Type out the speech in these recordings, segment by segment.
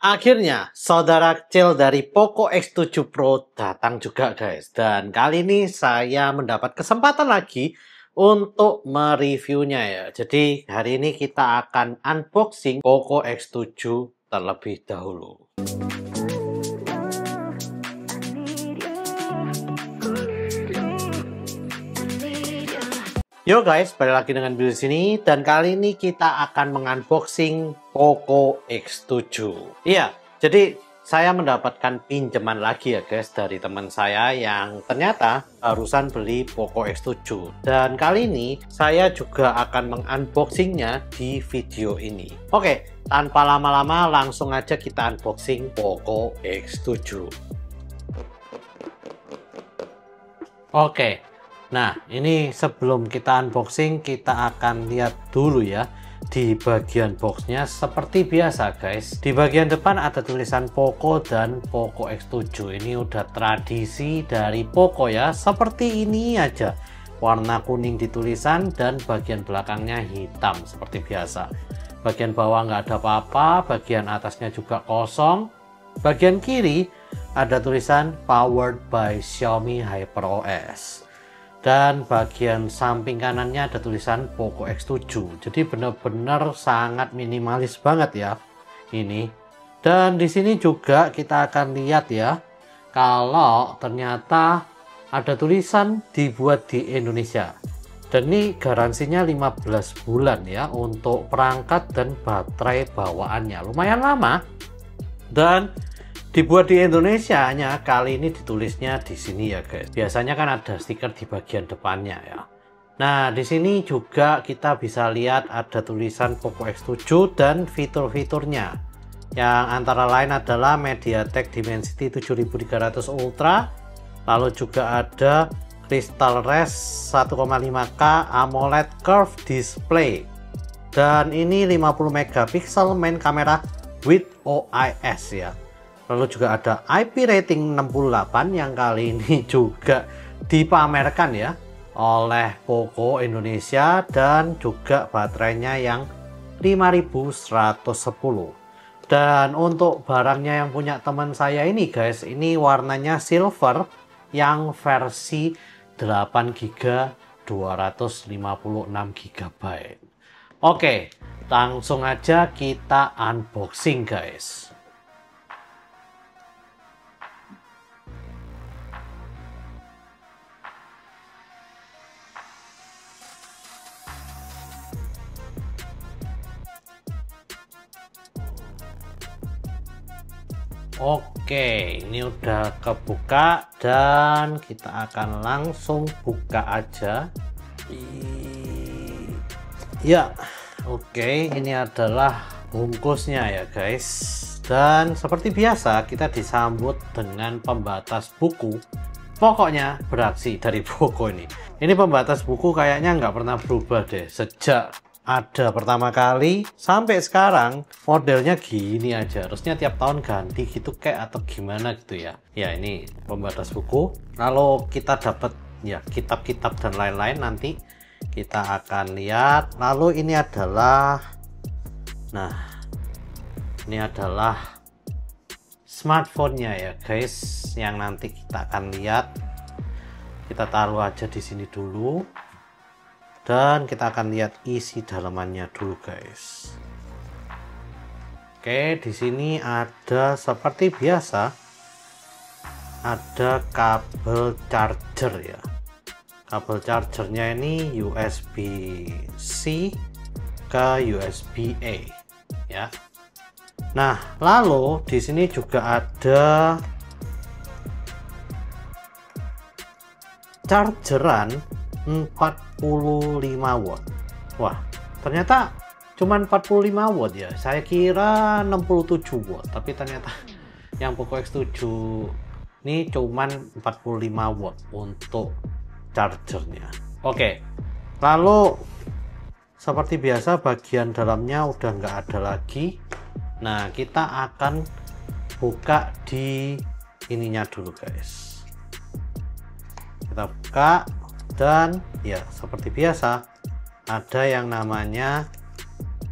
Akhirnya, saudara kecil dari Poco X7 Pro datang juga guys. Dan kali ini saya mendapat kesempatan lagi untuk mereviewnya ya. Jadi hari ini kita akan unboxing Poco X7 terlebih dahulu. Yo guys, balik lagi dengan video sini dan kali ini kita akan mengunboxing Poco X7. Iya, jadi saya mendapatkan pinjaman lagi ya guys dari teman saya yang ternyata barusan beli Poco X7. Dan kali ini saya juga akan mengunboxingnya di video ini. Oke, tanpa lama-lama langsung aja kita unboxing Poco X7. Oke. Nah, ini sebelum kita unboxing, kita akan lihat dulu ya di bagian boxnya seperti biasa guys. Di bagian depan ada tulisan Poco dan Poco X7. Ini udah tradisi dari Poco ya, seperti ini aja. Warna kuning di tulisan dan bagian belakangnya hitam seperti biasa. Bagian bawah nggak ada apa-apa, bagian atasnya juga kosong. Bagian kiri ada tulisan Powered by Xiaomi HyperOS. Dan bagian samping kanannya ada tulisan Poco X7. Jadi benar-benar sangat minimalis banget ya ini. Dan di sini juga kita akan lihat ya, kalau ternyata ada tulisan dibuat di Indonesia. Dan ini garansinya 15 bulan ya untuk perangkat dan baterai bawaannya. Lumayan lama. Dan dibuat di Indonesia hanya kali ini ditulisnya di sini ya guys. Biasanya kan ada stiker di bagian depannya ya. Nah, di sini juga kita bisa lihat ada tulisan Poco X7 dan fitur-fiturnya. Yang antara lain adalah MediaTek Dimensity 7300 Ultra. Lalu juga ada Crystal Res 1,5K AMOLED Curve Display. Dan ini 50 megapiksel main kamera with OIS ya. Lalu juga ada IP rating 68 yang kali ini juga dipamerkan ya oleh Poco Indonesia, dan juga baterainya yang 5110. Dan untuk barangnya yang punya teman saya ini guys, ini warnanya silver yang versi 8GB 256GB. Oke, langsung aja kita unboxing guys. Oke, ini udah kebuka dan kita akan langsung buka aja. Ya, oke, ini adalah bungkusnya ya guys. Dan seperti biasa kita disambut dengan pembatas buku. Pokoknya beraksi dari Poco ini. Ini pembatas buku kayaknya nggak pernah berubah deh sejak ada pertama kali sampai sekarang, modelnya gini aja. Harusnya tiap tahun ganti gitu kayak atau gimana gitu ya. Ya, ini pembatas buku. Lalu kita dapat ya kitab-kitab dan lain-lain, nanti kita akan lihat. Lalu ini adalah, nah ini adalah smartphone-nya ya guys, yang nanti kita akan lihat. Kita taruh aja di sini dulu. Dan kita akan lihat isi dalamannya dulu guys. Oke, di sini ada seperti biasa ada kabel charger ya. Kabel chargernya ini USB-C ke USB-A ya. Nah, lalu di sini juga ada chargeran 45 watt. Wah, ternyata cuman 45 watt ya. Saya kira 67 watt, tapi ternyata yang Poco X7 ini cuman 45 watt untuk chargernya. Oke, lalu seperti biasa bagian dalamnya udah nggak ada lagi. Nah, kita akan buka di ininya dulu guys. Kita buka. Dan ya seperti biasa ada yang namanya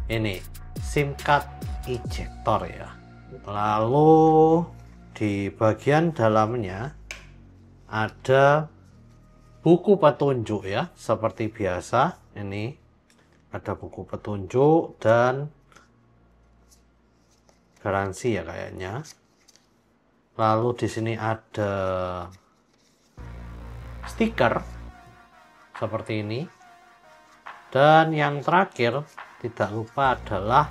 ini SIM card ejector ya. Lalu di bagian dalamnya ada buku petunjuk ya, seperti biasa. Ini ada buku petunjuk dan garansi ya kayaknya. Lalu di sini ada stiker seperti ini. Dan yang terakhir tidak lupa adalah,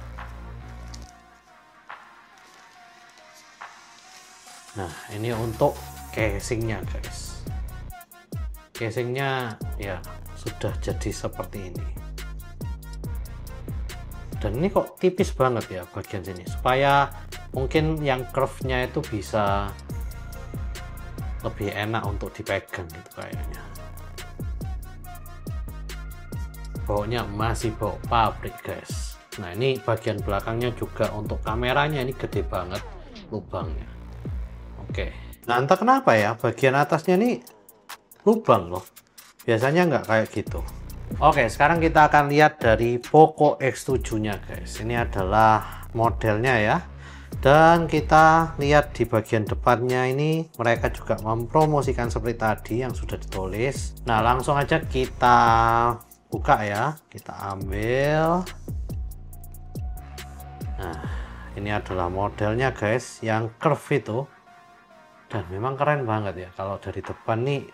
nah ini untuk casingnya guys. Casingnya ya sudah jadi seperti ini. Dan ini kok tipis banget ya bagian sini, supaya mungkin yang curve-nya itu bisa lebih enak untuk dipegang gitu kayaknya. Bautnya masih baut pabrik guys. Nah ini bagian belakangnya juga untuk kameranya ini gede banget lubangnya. Oke, nah entah kenapa ya bagian atasnya ini lubang loh, biasanya nggak kayak gitu. Oke, sekarang kita akan lihat dari Poco X7 nya guys. Ini adalah modelnya ya. Dan kita lihat di bagian depannya ini mereka juga mempromosikan seperti tadi yang sudah ditulis. Nah langsung aja kita buka ya, kita ambil. Nah ini adalah modelnya guys yang curve itu, dan memang keren banget ya. Kalau dari depan nih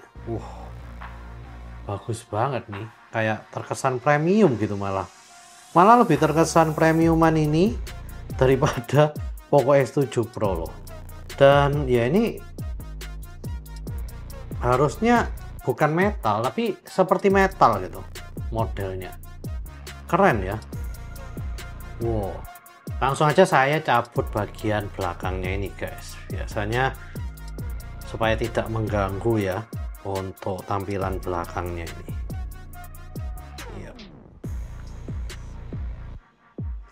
bagus banget nih, kayak terkesan premium gitu, malah lebih terkesan premiuman ini daripada Poco X7 Pro loh. Dan ya ini harusnya bukan metal tapi seperti metal gitu modelnya, keren ya. Wow, langsung aja saya cabut bagian belakangnya ini guys, biasanya supaya tidak mengganggu ya untuk tampilan belakangnya ini. Iya.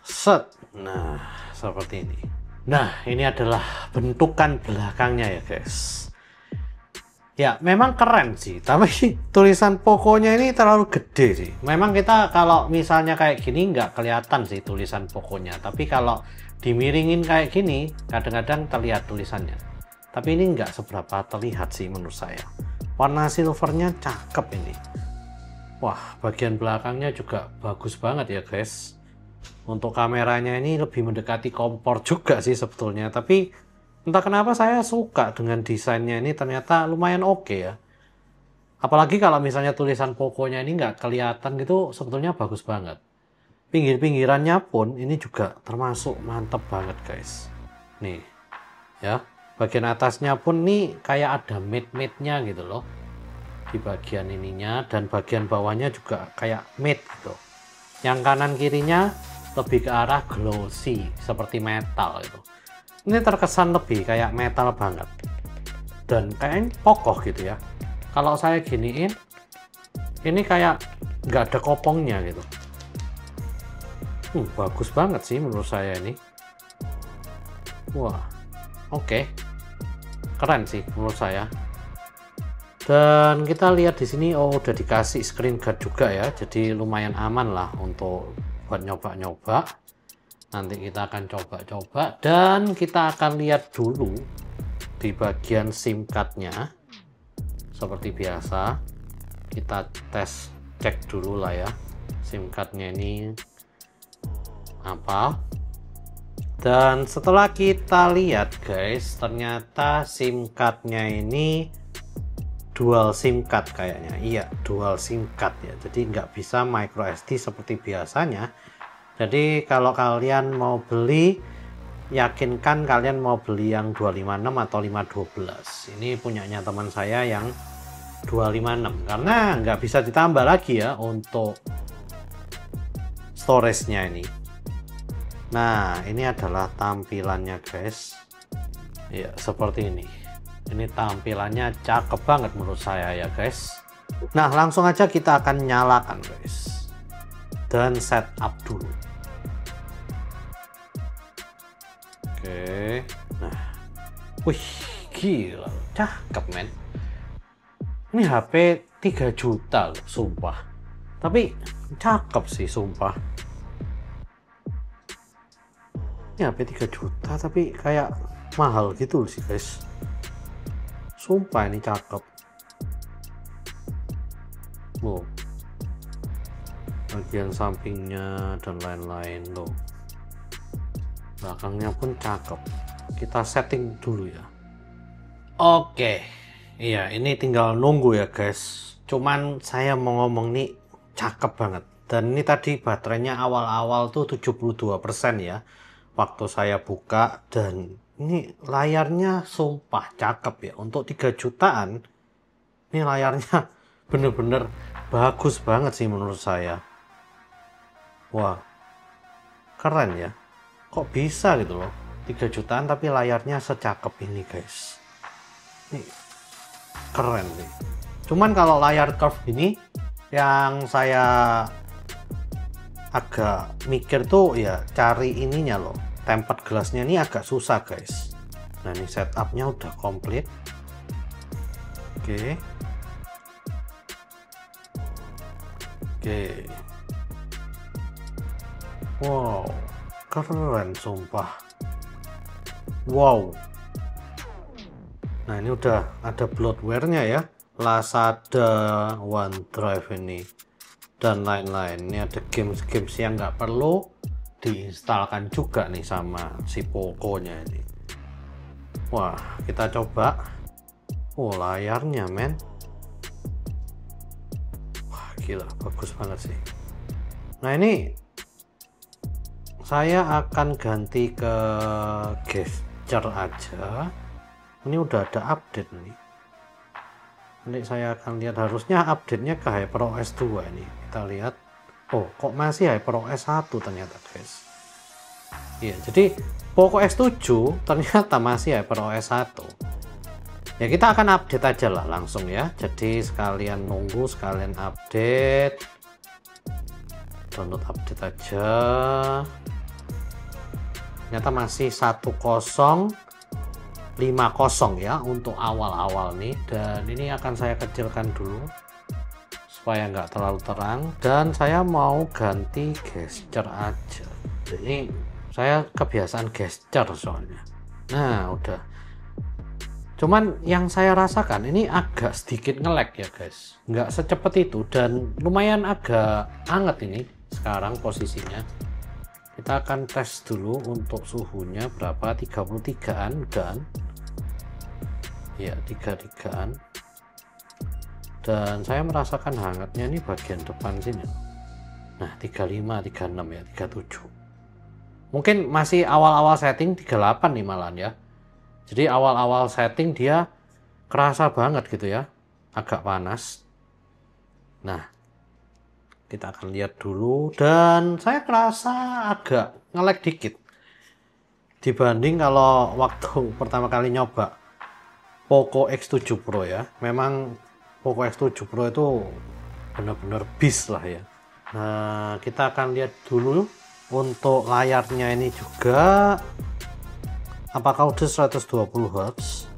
Set, nah seperti ini. Nah ini adalah bentukan belakangnya ya guys. Ya memang keren sih, tapi tulisan Poco-nya ini terlalu gede sih. Memang kita kalau misalnya kayak gini nggak kelihatan sih tulisan Poco-nya, tapi kalau dimiringin kayak gini kadang-kadang terlihat tulisannya. Tapi ini nggak seberapa terlihat sih menurut saya. Warna silvernya cakep ini. Wah, bagian belakangnya juga bagus banget ya guys. Untuk kameranya ini lebih mendekati kompor juga sih sebetulnya, tapi entah kenapa saya suka dengan desainnya ini, ternyata lumayan oke ya. Apalagi kalau misalnya tulisan Poco-nya ini nggak kelihatan gitu, sebetulnya bagus banget. Pinggir-pinggirannya pun ini juga termasuk mantep banget guys. Nih ya, bagian atasnya pun nih kayak ada matte-matte-nya gitu loh di bagian ininya, dan bagian bawahnya juga kayak matte gitu. Yang kanan kirinya lebih ke arah glossy seperti metal gitu. Ini terkesan lebih kayak metal banget dan kayaknya kokoh gitu ya. Kalau saya giniin ini kayak nggak ada kopongnya gitu. Bagus banget sih menurut saya ini. Wah, oke. Keren sih menurut saya. Dan kita lihat di sini udah dikasih screen guard juga ya, jadi lumayan aman lah untuk buat nyoba-nyoba. Nanti kita akan coba-coba, dan kita akan lihat dulu di bagian SIM card-nya. Seperti biasa kita cek dulu lah ya SIM card-nya ini apa. Dan setelah kita lihat guys, ternyata SIM card-nya ini dual SIM card kayaknya. Iya, dual SIM card ya, jadi nggak bisa micro SD seperti biasanya. Jadi kalau kalian mau beli, yakinkan kalian mau beli yang 256 atau 512. Ini punyanya teman saya yang 256, karena nggak bisa ditambah lagi ya untuk storage-nya ini. Nah ini adalah tampilannya guys. Ya seperti ini. Ini tampilannya cakep banget menurut saya ya guys. Nah langsung aja kita akan nyalakan guys, dan setup dulu. Oke, nah, wih, gila, cakep men. Ini HP 3 juta loh, sumpah. Tapi cakep sih, sumpah. Ini HP 3 juta tapi kayak mahal gitu sih guys. Sumpah ini cakep. Loh, bagian sampingnya dan lain-lain loh. Belakangnya pun cakep. Kita setting dulu ya. Oke, iya ini tinggal nunggu ya guys. Cuman saya mau ngomong nih cakep banget. Dan ini tadi baterainya awal-awal tuh 72% ya waktu saya buka, dan ini layarnya sumpah cakep ya. Untuk 3 jutaan ini layarnya bener-bener bagus banget sih menurut saya. Wah, keren ya. Kok bisa gitu loh, 3 jutaan tapi layarnya secakep ini guys. Ini keren nih. Cuman kalau layar curve ini yang saya agak mikir tuh ya cari ininya loh, tempered glassnya ini agak susah guys. Nah ini setupnya udah komplit. Oke. Wow, keren sumpah. Wow. Nah ini udah ada bloatware-nya ya, Lazada, OneDrive ini dan lain-lain. Ini ada games-games yang nggak perlu diinstalkan juga nih sama si Poco-nya ini. Wah, kita coba. Oh, layarnya men. Wah, gila, bagus banget sih. Nah, ini saya akan ganti ke gesture aja. Ini udah ada update nih. Nanti saya akan lihat, harusnya update-nya ke HyperOS 2 ini. Kita lihat. Oh, kok masih HyperOS 1 ternyata, guys. Iya, jadi Poco X7 ternyata masih HyperOS 1. Ya, kita akan update aja lah langsung ya. Jadi sekalian nunggu, sekalian update. Download update aja. Ternyata masih 1050 ya untuk awal-awal nih, dan ini akan saya kecilkan dulu supaya nggak terlalu terang, dan saya mau ganti gesture aja. Jadi saya kebiasaan gesture soalnya. Nah udah, cuman yang saya rasakan ini agak sedikit nge-lag ya guys, nggak secepat itu, dan lumayan agak hangat ini sekarang posisinya. Kita akan tes dulu untuk suhunya berapa, 33an dan ya 33an, dan saya merasakan hangatnya ini bagian depan sini. Nah 35, 36 ya, 37. Mungkin masih awal-awal setting 38 nih malahan ya. Jadi awal-awal setting dia kerasa banget gitu ya, agak panas. Nah kita akan lihat dulu, dan saya kerasa agak nge-lag dikit dibanding kalau waktu pertama kali nyoba Poco X7 Pro ya. Memang Poco X7 Pro itu benar-benar beast lah ya. Nah kita akan lihat dulu untuk layarnya ini juga apakah udah 120 Hz.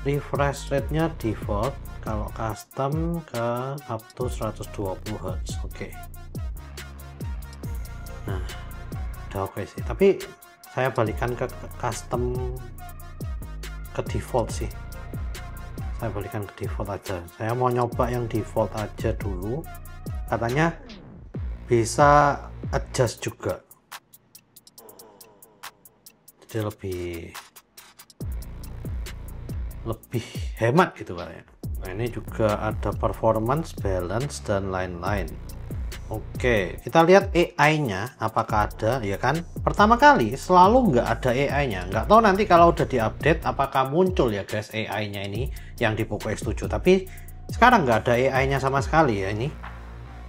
Refresh rate-nya default, kalau custom ke up to 120 Hz. Oke. Nah udah oke sih, tapi saya balikan ke custom, ke default sih. Saya balikan ke default aja. Saya mau nyoba yang default aja dulu. Katanya bisa adjust juga, jadi lebih hemat gitu katanya. Nah ini juga ada performance, balance dan lain-lain. Oke, kita lihat AI-nya apakah ada ya kan. Pertama kali selalu nggak ada AI-nya. Nggak tahu nanti kalau udah diupdate apakah muncul ya guys AI-nya ini yang di Poco X7. Tapi sekarang nggak ada AI-nya sama sekali ya ini.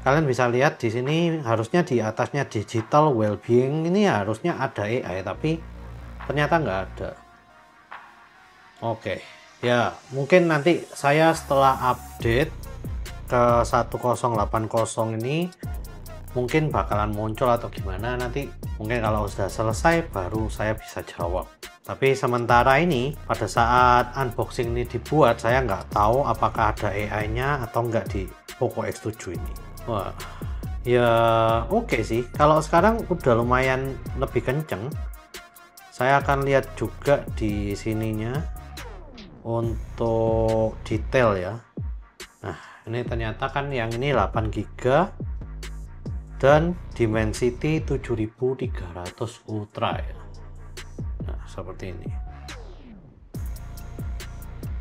Kalian bisa lihat di sini, harusnya di atasnya digital well-being ini harusnya ada AI, tapi ternyata nggak ada. Oke, ya mungkin nanti saya setelah update ke 1080 ini mungkin bakalan muncul atau gimana nanti. Mungkin kalau sudah selesai baru saya bisa jawab. Tapi sementara ini pada saat unboxing ini dibuat, saya nggak tahu apakah ada AI-nya atau nggak di Poco X7 ini. Wah, Ya oke sih, kalau sekarang udah lumayan lebih kenceng. Saya akan lihat juga di sininya untuk detail ya. Nah ini ternyata kan yang ini 8 GB dan Dimensity 7300 Ultra ya. Nah seperti ini,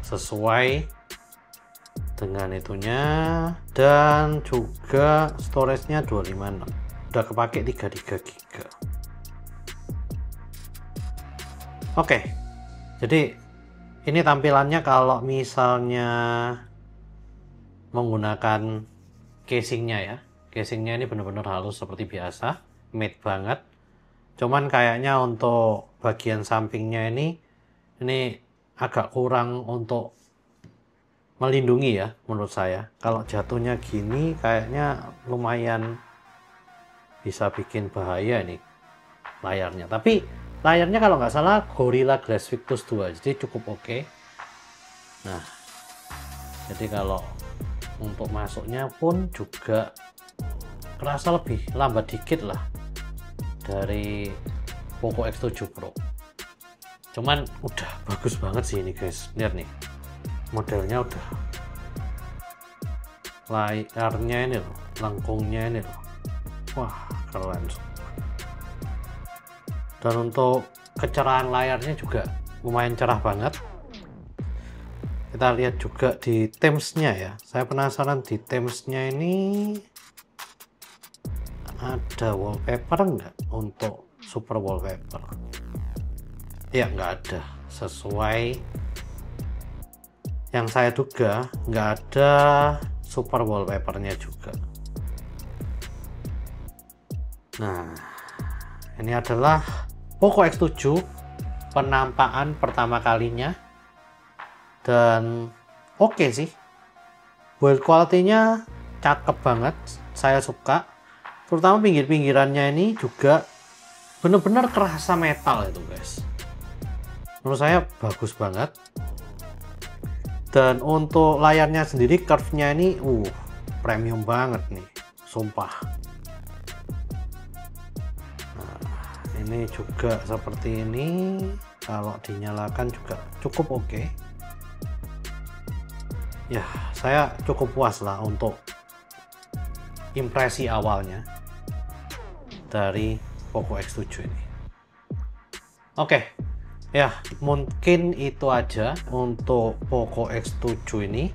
sesuai dengan itunya, dan juga storage-nya 256, udah kepake 33 GB. Oke, jadi ini tampilannya kalau misalnya menggunakan casingnya ya. Casingnya ini benar-benar halus seperti biasa, matte banget. Cuman kayaknya untuk bagian sampingnya ini agak kurang untuk melindungi ya menurut saya. Kalau jatuhnya gini kayaknya lumayan bisa bikin bahaya nih layarnya. Tapi layarnya kalau nggak salah Gorilla Glass Victus 2, jadi cukup oke. Nah, jadi kalau untuk masuknya pun juga kerasa lebih lambat dikit lah dari Poco X7 Pro. Cuman udah bagus banget sih ini guys. Lihat nih, modelnya udah, layarnya ini loh, lengkungnya ini loh, wah keren. Dan untuk kecerahan layarnya juga lumayan cerah banget. Kita lihat juga di themes-nya ya, saya penasaran di themes-nya ini ada wallpaper nggak untuk super wallpaper. Ya nggak ada, sesuai yang saya duga, nggak ada super wallpapernya juga. Nah ini adalah Poco X7 penampakan pertama kalinya, dan oke sih, build quality-nya cakep banget, saya suka. Terutama pinggir-pinggirannya ini juga bener-bener kerasa metal itu guys, menurut saya bagus banget. Dan untuk layarnya sendiri, curve-nya ini premium banget nih, sumpah. Nah, ini juga seperti ini, kalau dinyalakan juga cukup oke. Ya, saya cukup puas lah untuk impresi awalnya dari Poco X7 ini. Oke. Ya, mungkin itu aja untuk Poco X7 ini.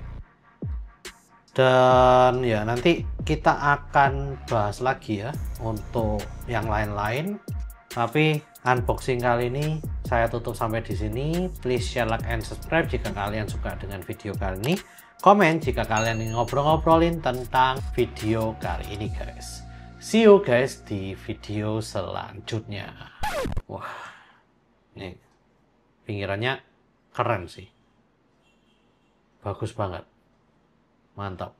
Dan ya, nanti kita akan bahas lagi ya untuk yang lain-lain. Tapi unboxing kali ini saya tutup sampai di sini. Please share, like, and subscribe jika kalian suka dengan video kali ini. Komen jika kalian ingin ngobrol-ngobrolin tentang video kali ini guys. See you guys di video selanjutnya. Wah, nih pinggirannya keren sih, bagus banget, mantap.